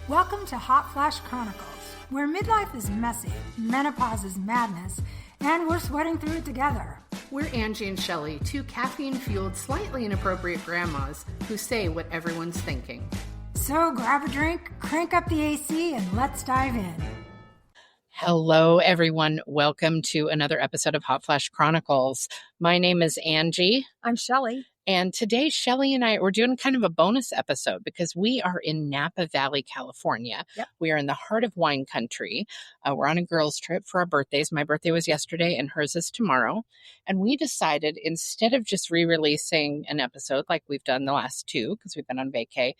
Welcome to Hot Flash Chronicles, where midlife is messy, menopause is madness, and we're sweating through it together. We're Angie and Shelly, two caffeine-fueled, slightly inappropriate grandmas who say what everyone's thinking. So grab a drink, crank up the AC, and let's dive in. Hello, everyone. Welcome to another episode of Hot Flash Chronicles. My name is Angie. I'm Shelly. And today, Shelly and we're doing kind of a bonus episode because we are in Napa Valley, California. Yep. We are in the heart of wine country. We're on a girls' trip for our birthdays. My birthday was yesterday and hers is tomorrow. And we decided instead of just re-releasing an episode like we've done the last two, because we've been on vacay,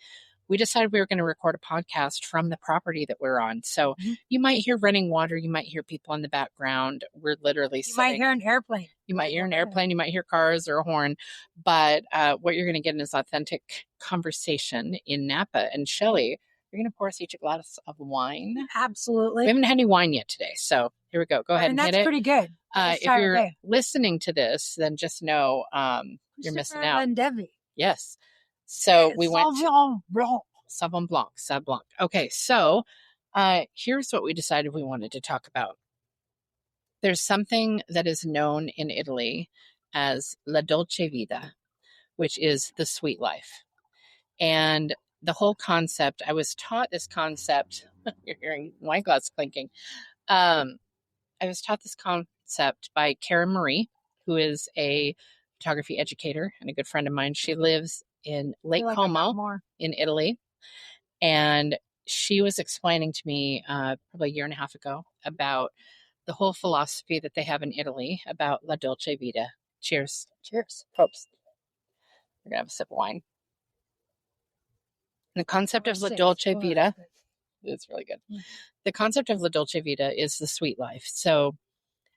we decided we were going to record a podcast from the property that we're on. So you might hear running water. You might hear people in the background. We're literally You might hear an airplane. You might hear an airplane. You might hear cars or a horn. But what you're going to get is authentic conversation in Napa. And Shelly, you're going to pour us each a glass of wine. Absolutely. We haven't had any wine yet today. So here we go. Go ahead and hit it. That's pretty good. If you're listening to this, then just know you're missing out. And Debbie. Yes. So we went Sauvignon Blanc. Sauv Blanc. Okay, so here's what we decided we wanted to talk about. There's something that is known in Italy as la Dolce Vita, which is the sweet life. And the whole concept, I was taught this concept, you're hearing wine glass clinking. I was taught this concept by Karen Marie, who is a photography educator and a good friend of mine. She lives in Lake Como in Italy. And she was explaining to me probably a year and a half ago about the whole philosophy that they have in Italy about La Dolce Vita. Cheers. Cheers. Popes. We're going to have a sip of wine. The concept of La Dolce Vita, it's really good. The concept of La Dolce Vita is the sweet life. So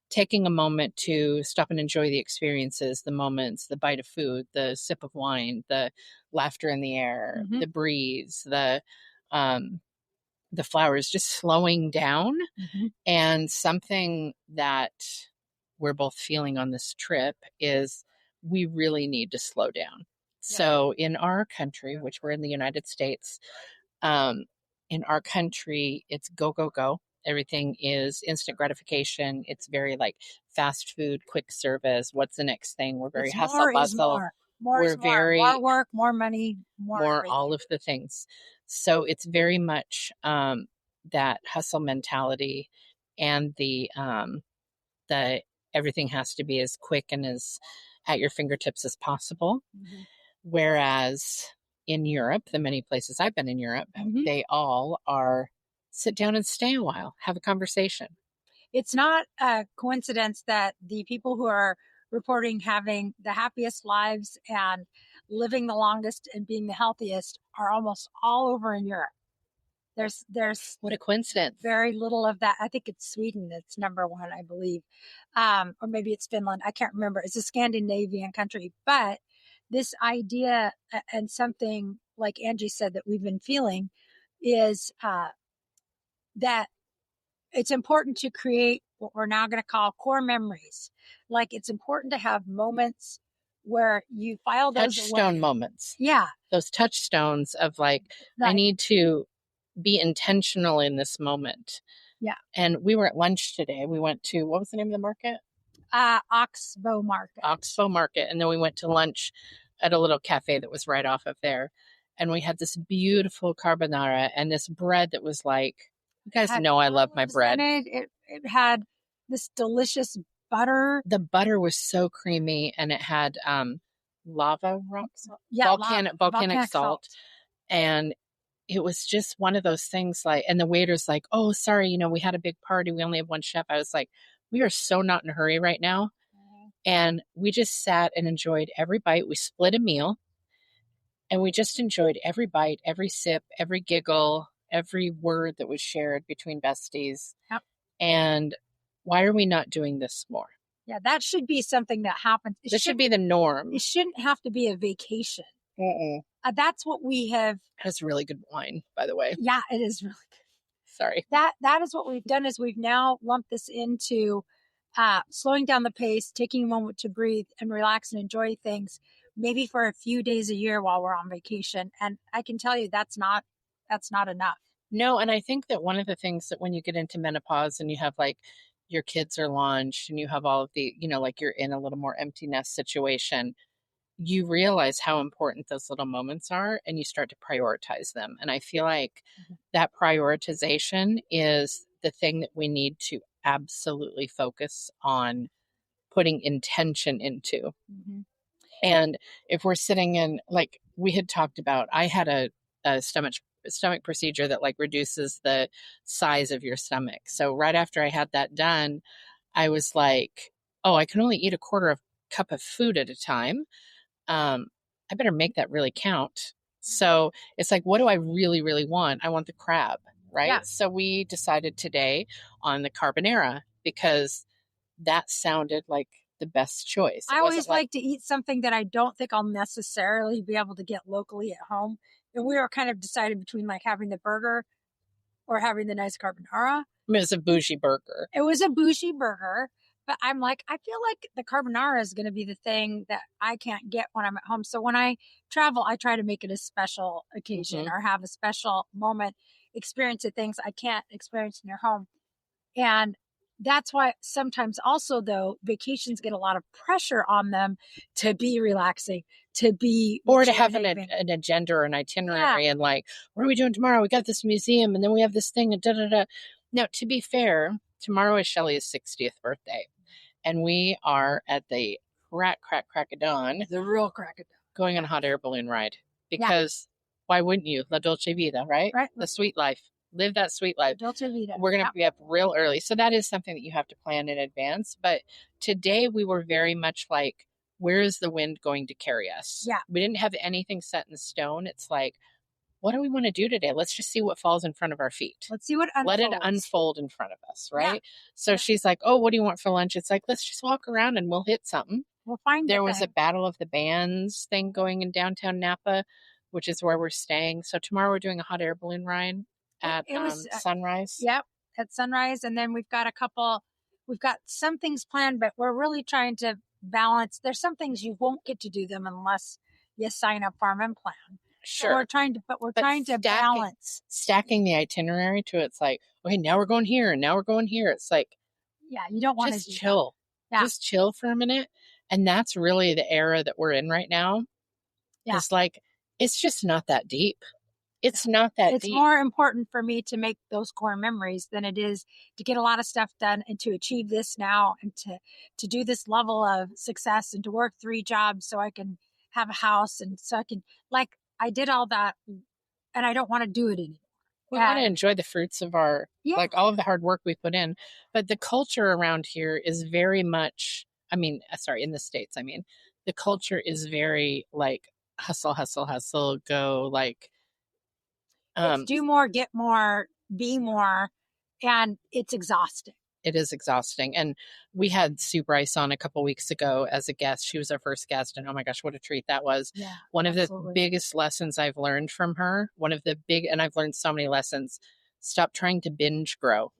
taking a moment to stop and enjoy the experiences, the moments, the bite of food, the sip of wine, the laughter in the air, the breeze, the flowers, just slowing down. And something that we're both feeling on this trip is we really need to slow down. Yeah. So in our country, which we're in the United States, in our country, it's go, go, go. Everything is instant gratification. It's very like fast food, quick service. What's the next thing? We're very hustle bustle. More work, more money, more all of the things. So it's very much that hustle mentality, and the everything has to be as quick and as at your fingertips as possible. Whereas in Europe, the many places I've been in Europe, they all are sit down and stay a while, have a conversation. It's not a coincidence that the people who are reporting having the happiest lives and living the longest and being the healthiest are almost all over in Europe. There's what a coincidence. Very little of that. I think it's Sweden that's number one, I believe. Or maybe it's Finland. I can't remember. It's a Scandinavian country. But this idea, and something like Angie said that we've been feeling, is that it's important to create what we're now going to call core memories. Like it's important to have moments where you file those touchstone moments. Yeah. Those touchstones of like, right. I need to be intentional in this moment. Yeah. And we were at lunch today. We went to, what was the name of the market? Oxbow Market. Oxbow Market. And then we went to lunch at a little cafe that was right off of there. And we had this beautiful carbonara and this bread that was like, you guys know I love my bread. It had this delicious butter. The butter was so creamy, and it had lava rocks, volcanic salt. And it was just one of those things like, and the waiter's like, oh, sorry, we had a big party. We only have one chef. I was like, we are so not in a hurry right now. And we just sat and enjoyed every bite. We split a meal, and we just enjoyed every bite, every sip, every giggle, every word that was shared between besties. Yep. And why are we not doing this more? Yeah, that should be something that happens. This should be the norm. It shouldn't have to be a vacation. That's what we have. That's really good wine, by the way. Yeah, it is really good. Sorry. That is what we've done, is we've now lumped this into slowing down the pace, taking a moment to breathe and relax and enjoy things, maybe for a few days a year while we're on vacation. And I can tell you that's not enough. No, and I think that one of the things that when you get into menopause and you have like your kids are launched and you have all of the, like you're in a little more empty nest situation, you realize how important those little moments are and you start to prioritize them. And I feel like that prioritization is the thing that we need to absolutely focus on putting intention into. Mm-hmm. And if we're sitting in, like we had talked about, I had a stomach procedure that like reduces the size of your stomach. So right after I had that done, I was like, oh, I can only eat a quarter of a cup of food at a time. I better make that really count. So it's like, what do I really, really want? I want the crab, right? Yeah. So we decided today on the carbonara because that sounded like the best choice. I always like to eat something that I don't think I'll necessarily be able to get locally at home. And we were kind of deciding between like having the burger or having the nice carbonara. I mean, it was a bougie burger. It was a bougie burger, but I'm like, I feel like the carbonara is going to be the thing that I can't get when I'm at home. So when I travel, I try to make it a special occasion or have a special moment, experience of things I can't experience in your home. And that's why sometimes also though vacations get a lot of pressure on them to be relaxing, to be or to have an agenda or an itinerary and like, what are we doing tomorrow? We got this museum and then we have this thing and da da da. Now, to be fair, tomorrow is Shelly's 60th birthday, and we are at the crack of dawn, the real crack of dawn, going on a hot air balloon ride because why wouldn't you? La Dolce Vita, right? Right. The sweet life. Live that sweet life. Dolce Vita. We're going to be up real early. So that is something that you have to plan in advance. But today we were very much like, where is the wind going to carry us? Yeah. We didn't have anything set in stone. It's like, what do we want to do today? Let's just see what falls in front of our feet. Let's see what unfolds. Let it unfold in front of us, right? Yeah. So she's like, oh, what do you want for lunch? It's like, let's just walk around and we'll hit something. We'll find There was a Battle of the Bands thing going in downtown Napa, which is where we're staying. So tomorrow we're doing a hot air balloon ride at sunrise. Yep, at sunrise. And then we've got some things planned, but we're really trying to balance. There's some things you won't get to do them unless you sign up farm and plan. Sure. So we're trying to balance. Stacking the itinerary to it's like, okay, now we're going here and now we're going here. It's like, yeah, you don't want to just chill. Yeah. Just chill for a minute. And that's really the era that we're in right now. Yeah. It's like, it's just not that deep. It's not that deep. It's more important for me to make those core memories than it is to get a lot of stuff done and to achieve this now and to do this level of success and to work 3 jobs so I can have a house and so I can, like, I did all that and I don't want to do it anymore. We want to enjoy the fruits of our, like all of the hard work we put in. But the culture around here is very much, in the States, the culture is very like hustle, hustle, hustle, go like. It's do more, get more, be more, and it's exhausting. It is exhausting. And we had Sue Bryce on a couple weeks ago as a guest. She was our first guest. And oh my gosh, what a treat that was. Yeah, one of the biggest lessons I've learned from her, and I've learned so many lessons, stop trying to binge grow.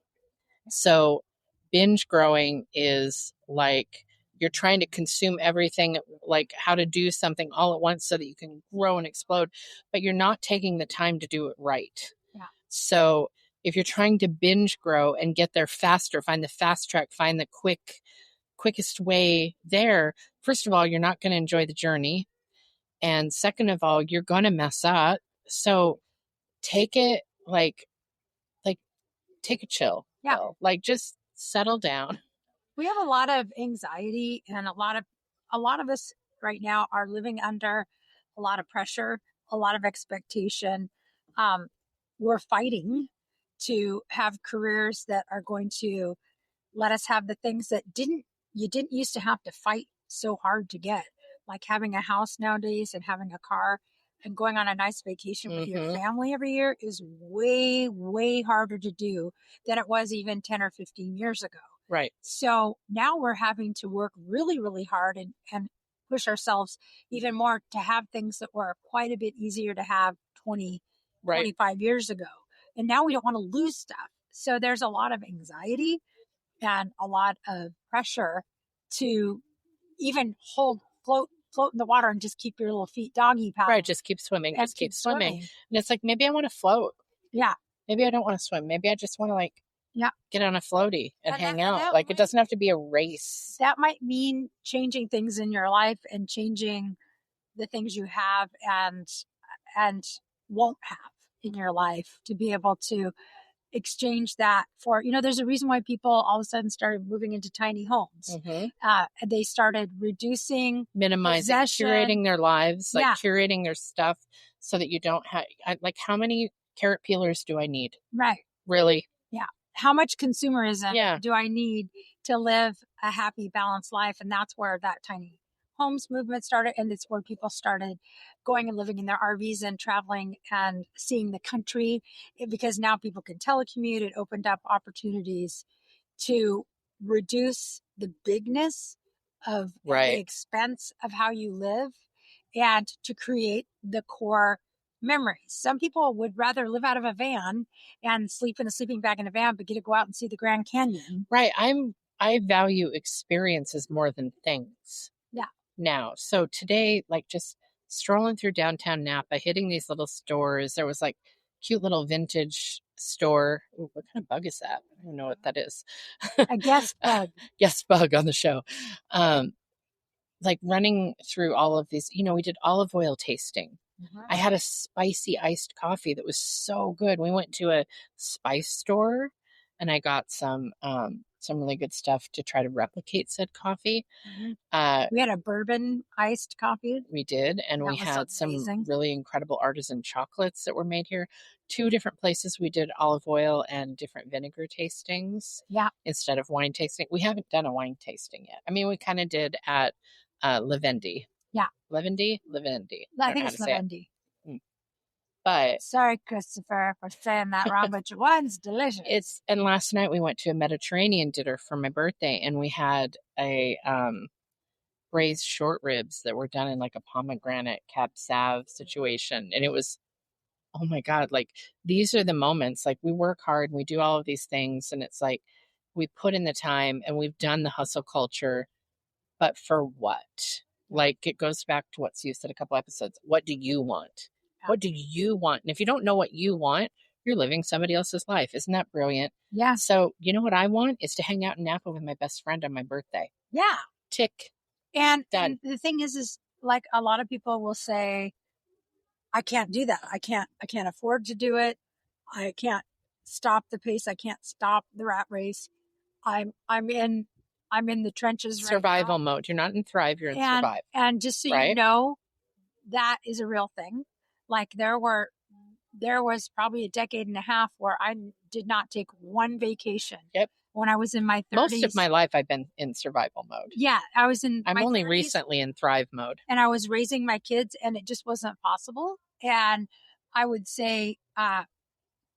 So binge growing is like you're trying to consume everything, like how to do something all at once so that you can grow and explode, but you're not taking the time to do it right. Yeah. So if you're trying to binge grow and get there faster, find the fast track, find the quickest way there, first of all, you're not going to enjoy the journey. And second of all, you're going to mess up. So take it like take a chill. Yeah. Like just settle down. We have a lot of anxiety and a lot of us right now are living under a lot of pressure, a lot of expectation. We're fighting to have careers that are going to let us have the things that you didn't used to have to fight so hard to get, like having a house nowadays and having a car and going on a nice vacation with your family every year is way, way harder to do than it was even 10 or 15 years ago. Right. So now we're having to work really, really hard and push ourselves even more to have things that were quite a bit easier to have 25 years ago. And now we don't want to lose stuff. So there's a lot of anxiety and a lot of pressure to even float in the water and just keep your little feet doggy paddle. Right. Just keep swimming. Just keep swimming. And it's like, maybe I want to float. Yeah. maybe I don't want to swim. Maybe I just want to Yeah. get on a floaty and And hang that- out. that Like, it might- doesn't have to be a race. That might mean changing things in your life and changing the things you have and won't have in your life to be able to exchange that for, there's a reason why people all of a sudden started moving into tiny homes. They started reducing, Minimizing, possession. curating their lives, like Yeah. curating their stuff so that you don't have, like, how many carrot peelers do I need? Right. Really? Yeah. How much consumerism Yeah. do I need to live a happy, balanced life? And that's where that tiny homes movement started. And it's where people started going and living in their RVs and traveling and seeing the country, because now people can telecommute. It opened up opportunities to reduce the bigness of Right. the expense of how you live and to create the core memories. Some people would rather live out of a van and sleep in a sleeping bag in a van, but get to go out and see the Grand Canyon. Right. I value experiences more than things. Yeah. Now. So today, like, just strolling through downtown Napa, hitting these little stores, there was like cute little vintage store. Ooh, what kind of bug is that? I don't know what that is. A guest bug. Guest bug on the show. Like running through all of these, we did olive oil tasting. I had a spicy iced coffee that was so good. We went to a spice store and I got some really good stuff to try to replicate said coffee. We had a bourbon iced coffee. We did, and That we was had some amazing. really incredible artisan chocolates that were made here. 2 different places we did olive oil and different vinegar tastings. Yeah. Instead of wine tasting. We haven't done a wine tasting yet. I mean, we kind of did at Lavendi. Yeah. Lavendi? I think it's Lavendi. But sorry, Christopher, for saying that wrong, but your wine's delicious. And last night we went to a Mediterranean dinner for my birthday, and we had a braised short ribs that were done in like a pomegranate cab sauv situation, and it was, oh my God, like, these are the moments. Like, we work hard and we do all of these things, and it's like we put in the time and we've done the hustle culture, but for what? Like, it goes back to what Sue said a couple episodes. What do you want? What do you want? And if you don't know what you want, you're living somebody else's life. Isn't that brilliant? Yeah. So, you know what I want is to hang out in Napa with my best friend on my birthday. Yeah. Tick. And the thing is like, a lot of people will say, I can't do that. I can't afford to do it. I can't stop the pace. I can't stop the rat race. I'm in the trenches right now. Survival mode. You're not in thrive, you're in survive. And just so you know, that is a real thing. Like, there was probably a decade and a half where I did not take one vacation. Yep. When I was in my 30s. Most of my life I've been in survival mode. Yeah, I'm only 30s, recently in thrive mode. And I was raising my kids and it just wasn't possible. And I would say I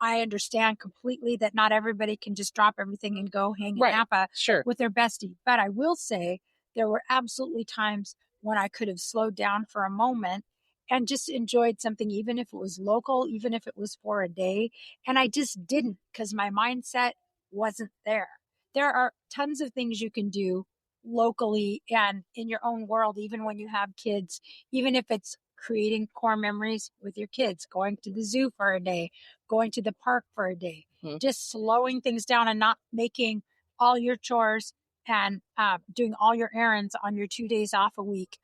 understand completely that not everybody can just drop everything and go hang in Napa with their bestie. But I will say there were absolutely times when I could have slowed down for a moment and just enjoyed something, even if it was local, even if it was for a day. And I just didn't, because my mindset wasn't there. There are tons of things you can do locally and in your own world, even when you have kids, even if it's creating core memories with your kids, going to the zoo for a day, going to the park for a day, just slowing things down and not making all your chores and doing all your errands on your 2 days off a week,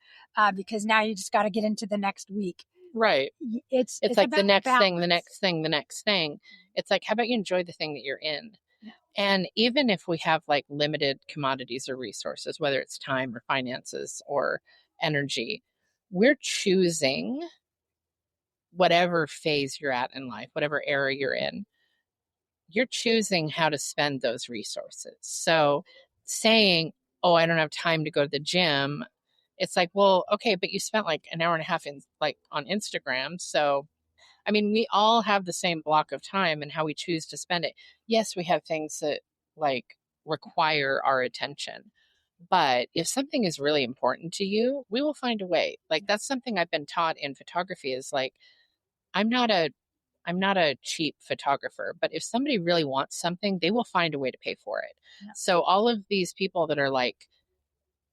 because now you just got to get into the next week. Right. It's like the next thing, the next thing, the next thing. It's like, how about you enjoy the thing that you're in? Yeah. And even if we have like limited commodities or resources, whether it's time or finances or energy, we're choosing whatever phase you're at in life, whatever era you're in, you're choosing how to spend those resources. So saying, oh, I don't have time to go to the gym. It's like, well, okay, but you spent like an hour and a half on Instagram. So, I mean, we all have the same block of time and how we choose to spend it. Yes, we have things that like require our attention. But if something is really important to you, we will find a way. Like, that's something I've been taught in photography is like, I'm not a cheap photographer, but if somebody really wants something, they will find a way to pay for it. Yeah. So all of these people that are like,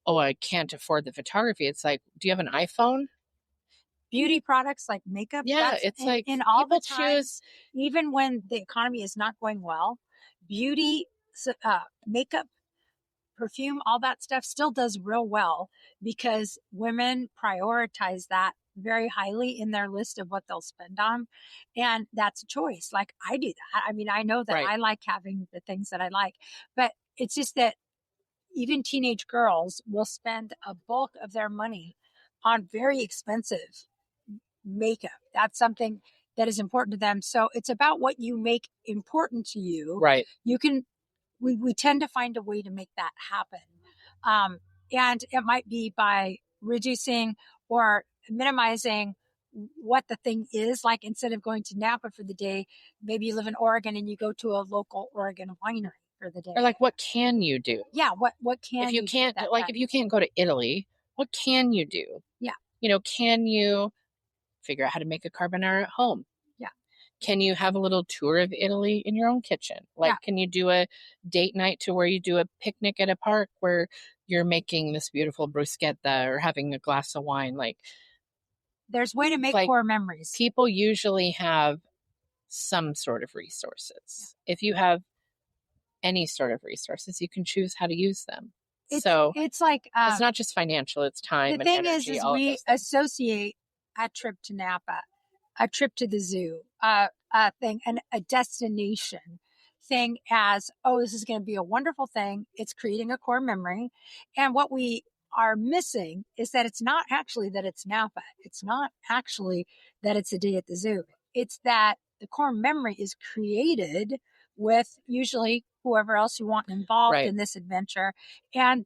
oh, I can't afford the photography. It's like, do you have an iPhone? beauty products like makeup. Yeah, That's it's like in all people the times, choose. even when the economy is not going well, beauty, makeup, perfume, all that stuff still does real well because women prioritize that very highly in their list of what they'll spend on. And that's a choice. Like I do that. I mean, I know that Right. I like having the things that I like, but it's just that even teenage girls will spend a bulk of their money on very expensive makeup. That's something that is important to them. So it's about what you make important to you. Right. You can, we tend to find a way to make that happen. Um, and it might be by reducing or minimizing what the thing is. Like instead of going to Napa for the day, maybe you live in Oregon and you go to a local Oregon winery for the day. Or like, what can you do? Yeah, what can If you you do can't, that like, time? if you can't go to Italy, what can you do? Yeah, Can you figure out how to make a carbonara at home? yeah, Can you have a little tour of Italy in your own kitchen? yeah. Like, can you do a date night to where you do a picnic at a park where you're making this beautiful bruschetta or having a glass of wine? There's way to make Like core memories. people usually have some sort of resources. If you have any sort of resources, you can choose how to use them. So It's like it's not just financial, it's the time and thing energy, is all of we those things. associate a trip to Napa, a trip to the zoo, a thing, and a destination thing as, oh, this is going to be a wonderful thing. It's creating a core memory. And what we are missing is that it's not actually that it's Napa. It's not actually that it's a day at the zoo. It's that the core memory is created with usually whoever else you want involved Right. in this adventure. And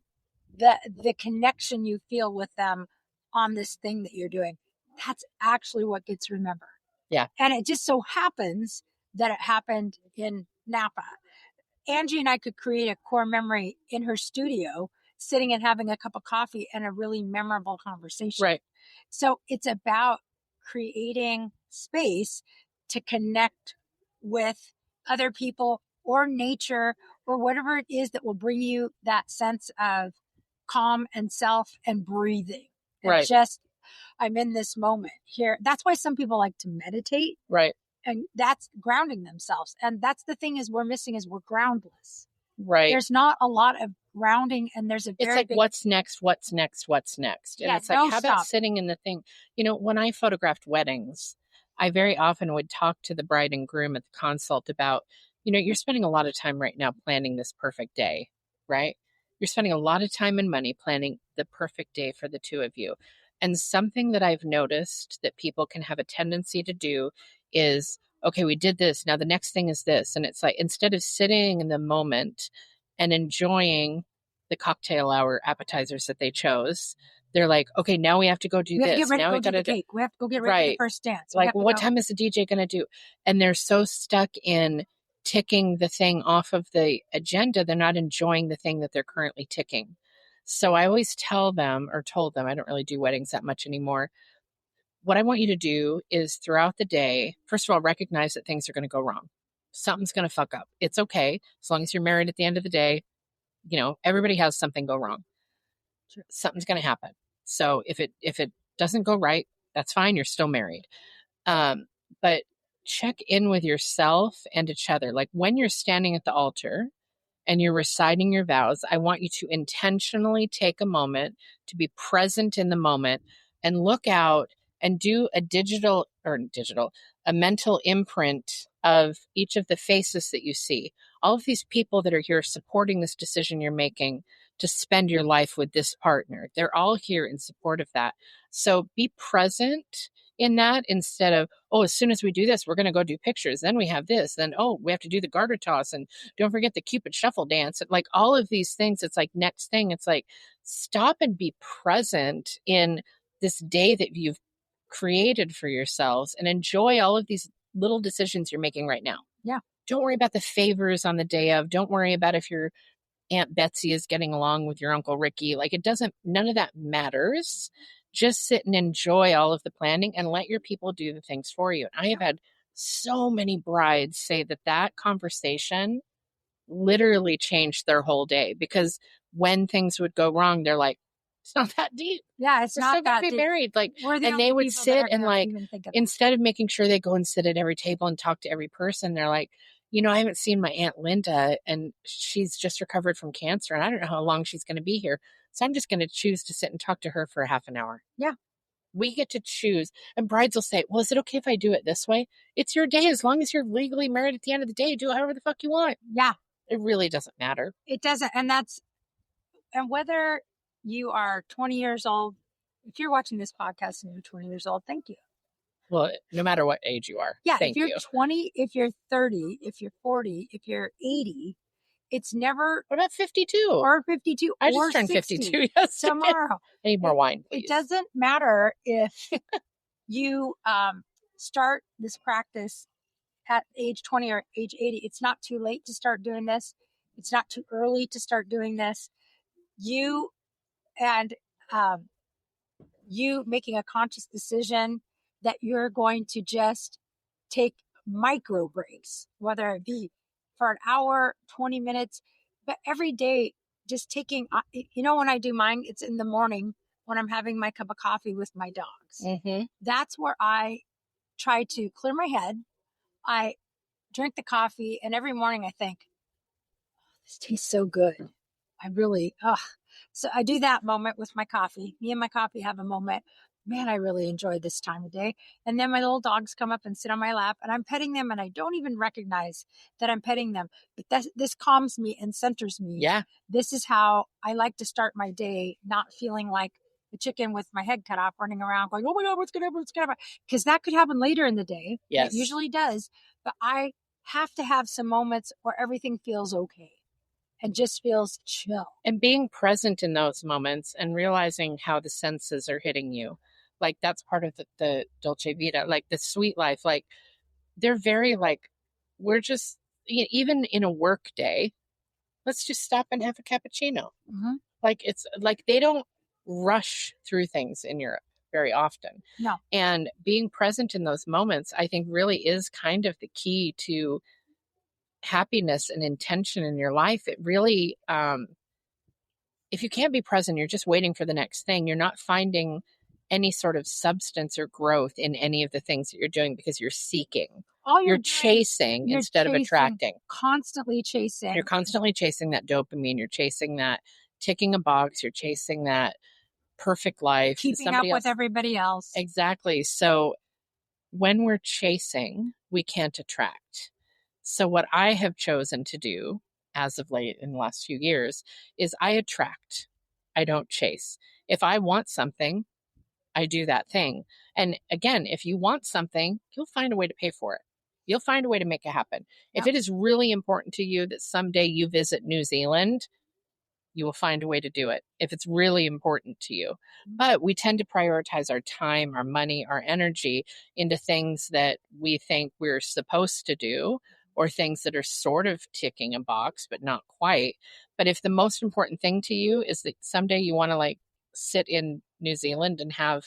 the connection you feel with them on this thing that you're doing, that's actually what gets remembered. Yeah. And it just so happens that it happened in Napa. Angie and I could create a core memory in her studio, sitting and having a cup of coffee and a really memorable conversation. Right. So it's about creating space to connect with other people or nature or whatever it is that will bring you that sense of calm and self and breathing. And Right. just, I'm in this moment here. That's why some people like to meditate. Right. And that's grounding themselves. And that's the thing is we're missing is we're groundless. Right. There's not a lot of grounding and there's a very It's like, big, what's next? What's next? What's next? And Yeah, it's like, no, how about stop. sitting in the thing? When I photographed weddings, I very often would talk to the bride and groom at the consult about, you're spending a lot of time right now planning this perfect day, right? You're spending a lot of time and money planning the perfect day for the two of you. And something that I've noticed that people can have a tendency to do is, okay, we did this. Now the next thing is this. And it's like, instead of sitting in the moment and enjoying the cocktail hour appetizers that they chose, they're like, okay, now we have to go do We have to this. get ready Now to we go do got the to cake. We have to go get ready for the right. first dance. Like, well, what time is the DJ going to do? And they're so stuck in ticking the thing off of the agenda, they're not enjoying the thing that they're currently ticking. So I always told them, I don't really do weddings that much anymore. What I want you to do is throughout the day, first of all, recognize that things are going to go wrong. Something's going to fuck up. It's okay. As long as you're married at the end of the day, everybody has something go wrong. Sure. Something's going to happen. So if it doesn't go right, that's fine. You're still married. But check in with yourself and each other. Like when you're standing at the altar and you're reciting your vows, I want you to intentionally take a moment to be present in the moment and look out and do a mental imprint of each of the faces that you see. All of these people that are here supporting this decision you're making to spend your life with this partner, they're all here in support of that. So be present in that instead of, oh, as soon as we do this, we're going to go do pictures. Then we have this. Then, oh, we have to do the garter toss. And don't forget the Cupid shuffle dance. Like all of these things, it's like next thing. It's like stop and be present in this day that you've created for yourselves and enjoy all of these little decisions you're making right now. Yeah. Don't worry about the favors on the day of. Don't worry about if your Aunt Betsy is getting along with your Uncle Ricky. Like none of that matters. Just sit and enjoy all of the planning and let your people do the things for you. And I have had so many brides say that conversation literally changed their whole day because when things would go wrong, they're like, It's not that deep. Yeah, it's We're still not gonna that be deep. married. Like, We're the and only they would people that sit are and gonna like, even think of that. instead of making sure they go and sit at every table and talk to every person, they're like, I haven't seen my Aunt Linda and she's just recovered from cancer and I don't know how long she's going to be here. So I'm just going to choose to sit and talk to her for a half an hour. Yeah. We get to choose. And brides will say, well, is it okay if I do it this way? It's your day. As long as you're legally married at the end of the day, do it however the fuck you want. Yeah. It really doesn't matter. It doesn't. And whether you are 20 years old, if you're watching this podcast and you're 20 years old, thank you. Well, no matter what age you are. Yeah. Thank if you're you. 20, if you're 30, if you're 40, if you're 80, it's never. What about 52? Or 52 I or just turned 60 52 yesterday. tomorrow. I need more wine, please. It doesn't matter if you start this practice at age 20 or age 80. It's not too late to start doing this. It's not too early to start doing this. You and you making a conscious decision that you're going to just take micro breaks, whether it be for an hour, 20 minutes, but every day, just taking, when I do mine, it's in the morning when I'm having my cup of coffee with my dogs. Mm-hmm. That's where I try to clear my head. I drink the coffee, and every morning I think, this tastes so good. I really, So I do that moment with my coffee. Me and my coffee have a moment. Man, I really enjoy this time of day. And then my little dogs come up and sit on my lap, and I'm petting them, and I don't even recognize that I'm petting them. But this calms me and centers me. Yeah. This is how I like to start my day, not feeling like the chicken with my head cut off, running around going, oh my God, what's going to happen? What's going to happen? Because that could happen later in the day. Yes. It usually does. But I have to have some moments where everything feels okay and just feels chill. And being present in those moments and realizing how the senses are hitting you. Like, that's part of the Dolce Vita, like the sweet life. Like, they're very like, we're just, even in a work day, let's just stop and have a cappuccino. Mm-hmm. Like, it's like they don't rush through things in Europe very often. No. And being present in those moments, I think, really is kind of the key to happiness and intention in your life. It really, if you can't be present, you're just waiting for the next thing. You're not finding any sort of substance or growth in any of the things that you're doing because you're seeking. You're chasing instead of attracting. Constantly chasing. You're constantly chasing that dopamine. You're chasing that ticking a box. You're chasing that perfect life. Keeping up with everybody else. Exactly. So when we're chasing, we can't attract. So what I have chosen to do as of late in the last few years is I attract. I don't chase. If I want something, I do that thing. And again, if you want something, you'll find a way to pay for it. You'll find a way to make it happen. Yep. If it is really important to you that someday you visit New Zealand, you will find a way to do it if it's really important to you. But we tend to prioritize our time, our money, our energy into things that we think we're supposed to do, or things that are sort of ticking a box, but not quite. But if the most important thing to you is that someday you want to like sit in New Zealand and have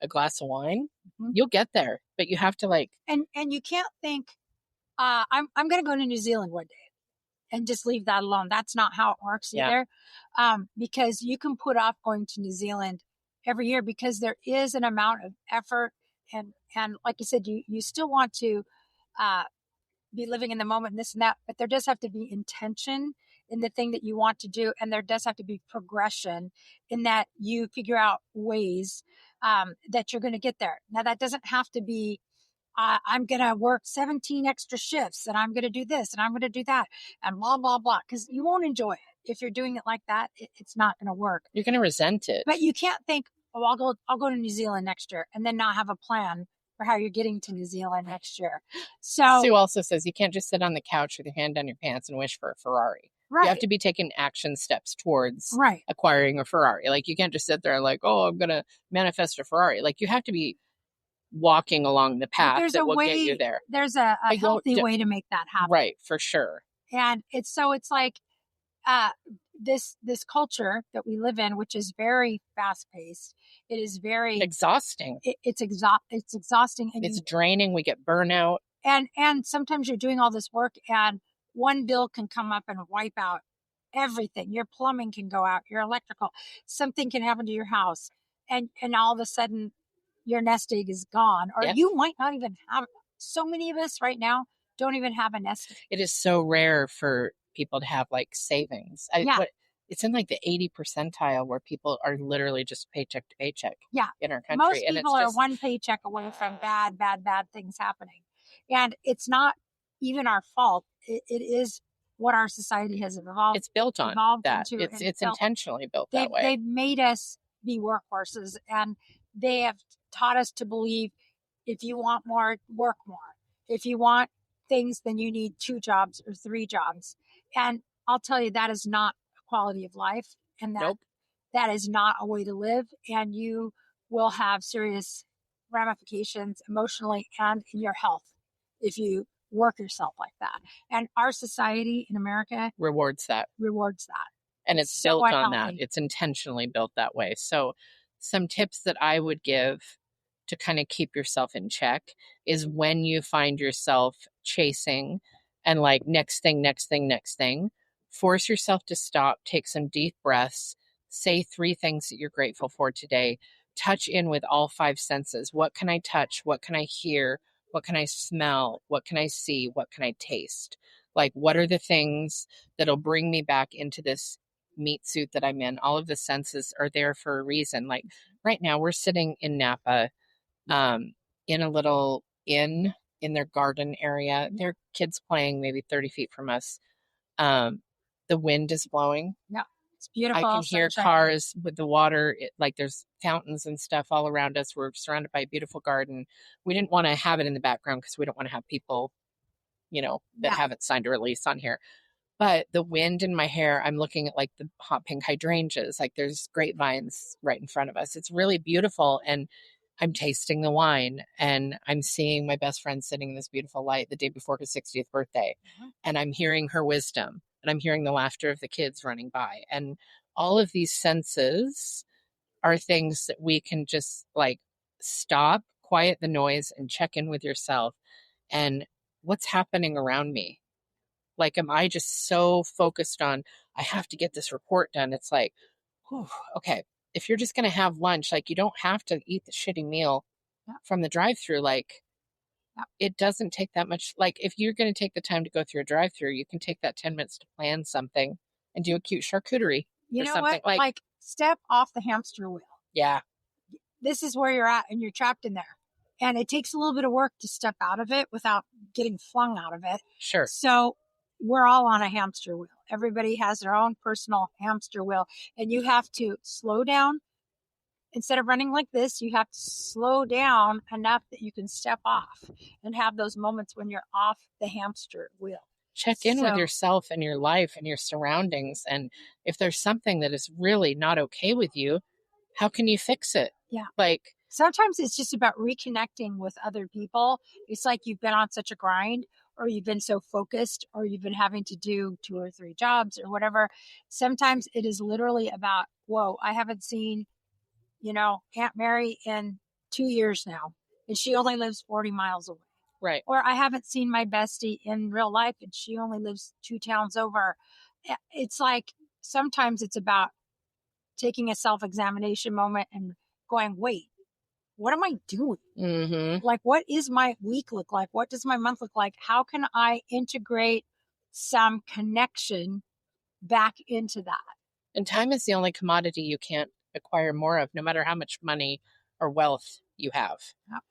a glass of wine, you'll get there. But you have to like, and you can't think, I'm going to go to New Zealand one day and just leave that alone. That's not how it works either. Because you can put off going to New Zealand every year because there is an amount of effort. And like you said, you still want to be living in the moment and this and that, but there does have to be intention in the thing that you want to do. And there does have to be progression in that you figure out ways that you're going to get there. Now, that doesn't have to be, I'm going to work 17 extra shifts and I'm going to do this and I'm going to do that and blah, blah, blah. Because you won't enjoy it. If you're doing it like that, it's not going to work. You're going to resent it. But you can't think, oh, I'll go to New Zealand next year and then not have a plan for how you're getting to New Zealand next year. So Sue also says you can't just sit on the couch with your hand down your pants and wish for a Ferrari. Right. You have to be taking action steps towards acquiring a Ferrari. Like, you can't just sit there and like, oh, I'm going to manifest a Ferrari. Like, you have to be walking along the path that will get you there. There's a healthy way to make that happen. Right, for sure. And it's like this culture that we live in, which is very fast paced. It is very exhausting. It's exhausting. And it's draining. We get burnout. And sometimes you're doing all this work and one bill can come up and wipe out everything. Your plumbing can go out, your electrical, something can happen to your house, and all of a sudden your nest egg is gone, or Yep. you might not even have. So many of us right now don't even have a nest egg. It is so rare for people to have like savings. Yeah. It's in like the 80 percentile where people are literally just paycheck to paycheck Yeah. in our country. Most And people it's are just, one paycheck away from bad things happening. And it's not even our fault. It is what our society has it's built on evolved that. into. It's intentionally built that way. They've made us be workhorses, and they have taught us to believe if you want more, work more. If you want things, then you need 2 jobs or 3 jobs. And I'll tell you, that is not a quality of life. And Nope. that is not a way to live. And you will have serious ramifications emotionally and in your health if you work yourself like that. And our society in America Rewards that. that. And it's So built on that. unhealthy. It's intentionally built that way. So, some tips that I would give to kind of keep yourself in check is when you find yourself chasing and like next thing, next thing, next thing, force yourself to stop, take some deep breaths, say 3 things that you're grateful for today, touch in with all 5 senses. What can I touch? What can I hear? What can I smell? What can I see? What can I taste? Like, what are the things that'll bring me back into this meat suit that I'm in? All of the senses are there for a reason. Like right now, we're sitting in Napa, in a little inn in their garden area. There are kids playing maybe 30 feet from us. The wind is blowing. Yeah. It's beautiful. I can hear sunshine. cars with the water. Like there's fountains and stuff all around us. We're surrounded by a beautiful garden. We didn't want to have it in the background because we don't want to have people, that Yeah. haven't signed a release on here. But the wind in my hair, I'm looking at like the hot pink hydrangeas, like there's grapevines right in front of us. It's really beautiful. And I'm tasting the wine and I'm seeing my best friend sitting in this beautiful light the day before his 60th birthday. And I'm hearing her wisdom and I'm hearing the laughter of the kids running by. And all of these senses are things that we can just like stop, quiet the noise, and check in with yourself and what's happening around me. Like, am I just so focused on, I have to get this report done? It's like, whew, okay, if you're just going to have lunch, like, you don't have to eat the shitty meal from the drive through. Like, it doesn't take that much. Like, if you're going to take the time to go through a drive through, you can take that 10 minutes to plan something and do a cute charcuterie You or know something. what? Like, step off the hamster wheel. Yeah. This is where you're at and you're trapped in there. And it takes a little bit of work to step out of it without getting flung out of it. Sure. So we're all on a hamster wheel. Everybody has their own personal hamster wheel. And you have to slow down. Instead of running like this, you have to slow down enough that you can step off and have those moments when you're off the hamster wheel. Check in with yourself and your life and your surroundings. And if there's something that is really not okay with you, how can you fix it? Yeah. Like, sometimes it's just about reconnecting with other people. It's like you've been on such a grind, or you've been so focused, or you've been having to do 2 or 3 jobs or whatever. Sometimes it is literally about, whoa, I haven't seen, Aunt Mary in 2 years now, and she only lives 40 miles away. right. Or I haven't seen my bestie in real life, and she only lives 2 towns over. It's like sometimes it's about taking a self-examination moment and going, wait, what am I doing? Mm-hmm. Like, what is my week look like? What does my month look like? How can I integrate some connection back into that? And time is the only commodity you can't acquire more of, no matter how much money or wealth you have. Yep.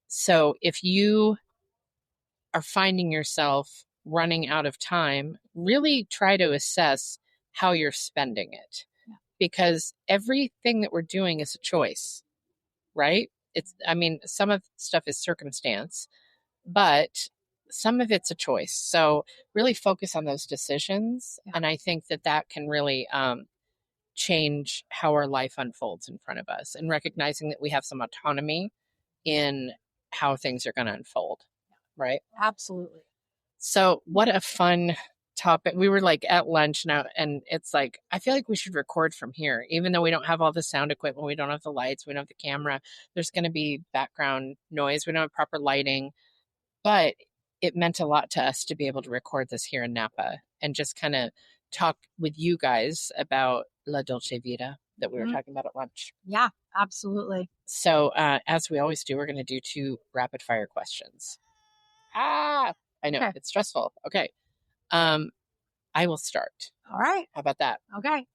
So if you are finding yourself running out of time, really try to assess how you're spending it. Yeah. Because everything that we're doing is a choice, right? Some of the stuff is circumstance, but some of it's a choice. So really focus on those decisions. Yeah. And I think that can really change how our life unfolds in front of us, and recognizing that we have some autonomy in how things are going to unfold. Right? Absolutely. So what a fun topic. We were like at lunch now, and it's like, I feel like we should record from here, even though we don't have all the sound equipment, we don't have the lights, we don't have the camera. There's going to be background noise. We don't have proper lighting, but it meant a lot to us to be able to record this here in Napa and just kind of talk with you guys about La Dolce Vita that we were talking about at lunch. Yeah, absolutely. So, as we always do, we're going to do 2 rapid fire questions. I know Okay. it's stressful. Okay. I will start. All right. How about that? Okay.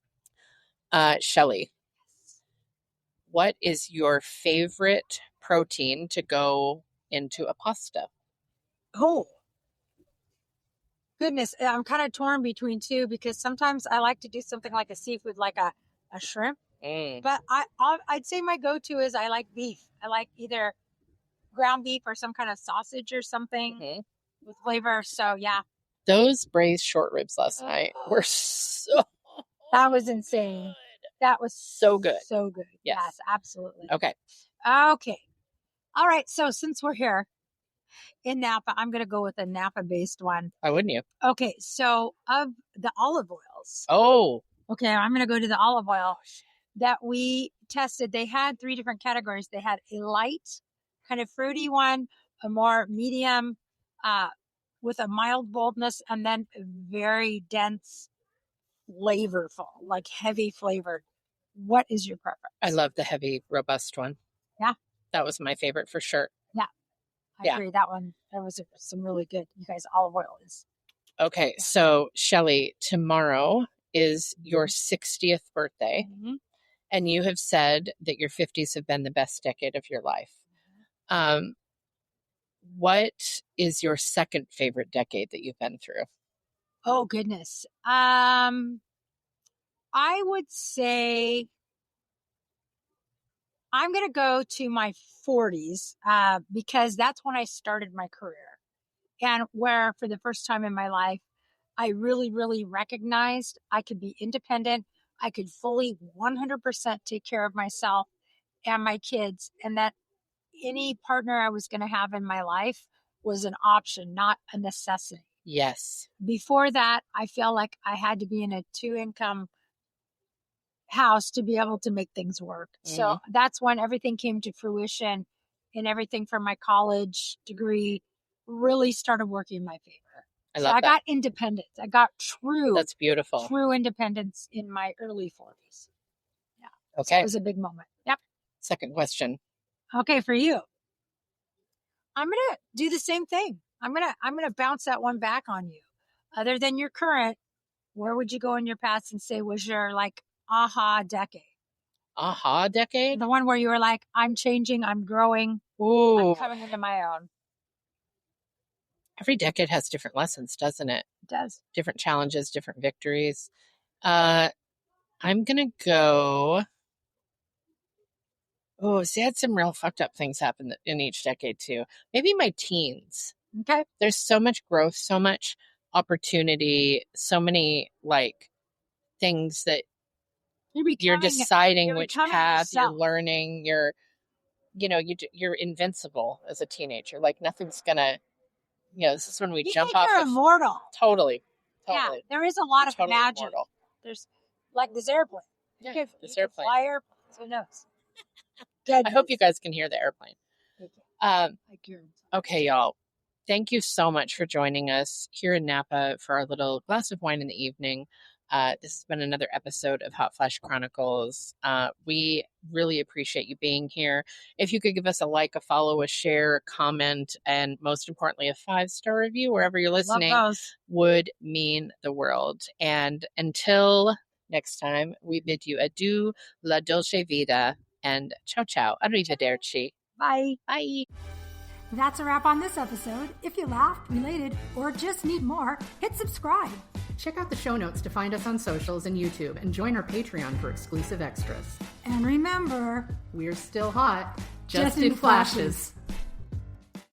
Shelly, what is your favorite protein to go into a pasta? Oh, goodness. I'm kind of torn between 2 because sometimes I like to do something like a seafood, like a shrimp. But I'd say my go-to is I like beef. I like either ground beef or some kind of sausage or something with flavor. So, yeah. Those braised short ribs last night were so That was insane. That was so good. So good. Yes, absolutely. Okay. All right. So since we're here in Napa, I'm going to go with a Napa-based one. Why wouldn't you? Okay. So of the olive oils. Oh. Okay. I'm going to go to the olive oil that we tested. They had 3 different categories. They had a light, kind of fruity one, a more medium, with a mild boldness, and then a very dense, flavorful, like heavy flavored. What is your preference? I love the heavy, robust one. Yeah. That was my favorite for sure. Yeah. I agree. That one, there was some really good, you guys, olive oil is. Okay. So, Shelly, tomorrow is your 60th birthday. And you have said that your 50s have been the best decade of your life. What is your second favorite decade that you've been through? Oh, goodness. I would say I'm going to go to my 40s because that's when I started my career. And where for the first time in my life, I really, really recognized I could be independent. I could fully 100% take care of myself and my kids, and that any partner I was going to have in my life was an option, not a necessity. Yes. Before that, I felt like I had to be in a 2-income house to be able to make things work. So that's when everything came to fruition, and everything from my college degree really started working in my favor. I got independence. I got That's beautiful. True independence in my early 40s. Yeah. Okay. So it was a big moment. Yep. Second question. Okay, for you. I'm going to do the same thing. I'm going to bounce that one back on you. Other than your current, where would you go in your past and say was your like aha decade? Aha decade? The one where you were like, I'm changing, I'm growing, Ooh. I'm coming into my own. Every decade has different lessons, doesn't it? It does. Different challenges, different victories. I'm going to go. Oh, see, I had some real fucked up things happen in each decade too. Maybe my teens. Okay. There's so much growth, so much opportunity, so many like things that you're deciding which path you're learning. You're invincible as a teenager. Like nothing's gonna, this is when we jump off. You're immortal. Totally. Yeah, there is a lot of magic. Immortal. There's like this airplane. Yeah, this airplane. Fly airplanes. Who knows? I hope you guys can hear the airplane. Okay, y'all. Thank you so much for joining us here in Napa for our little glass of wine in the evening. This has been another episode of Hot Flash Chronicles. We really appreciate you being here. If you could give us a like, a follow, a share, a comment, and most importantly, a 5-star review wherever you're listening would mean the world. And until next time, we bid you adieu, la dolce vita, and ciao ciao. Arrivederci. Bye. Bye. That's a wrap on this episode. If you laughed, related, or just need more, hit subscribe. Check out the show notes to find us on socials and YouTube, and join our Patreon for exclusive extras. And remember, we're still hot, just in flashes.